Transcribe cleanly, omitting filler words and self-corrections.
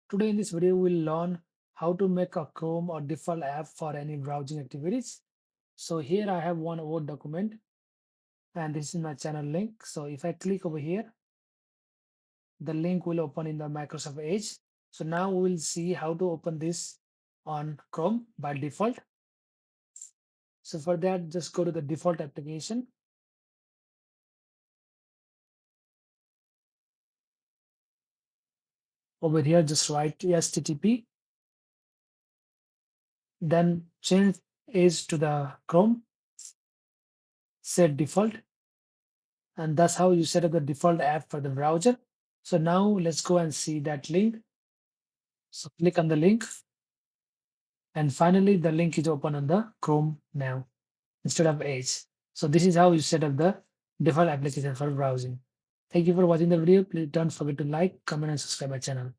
Today in this video, we'll learn how to make a Chrome or default app for any browsing activities. So here I have one Word document and this is my channel link. So if I click over here, the link will open in the Microsoft Edge. So now we will see how to open this on Chrome by default. So for that, just go to the default application. Over here, just write HTTP, then change Edge to the Chrome, set default, and that's how you set up the default app for the browser. So now let's go and see that link. So click on the link, and finally the link is open on the Chrome now instead of Edge. So this is how you set up the default application for browsing. Thank you for watching the video. Please don't forget to like, comment, and subscribe my channel.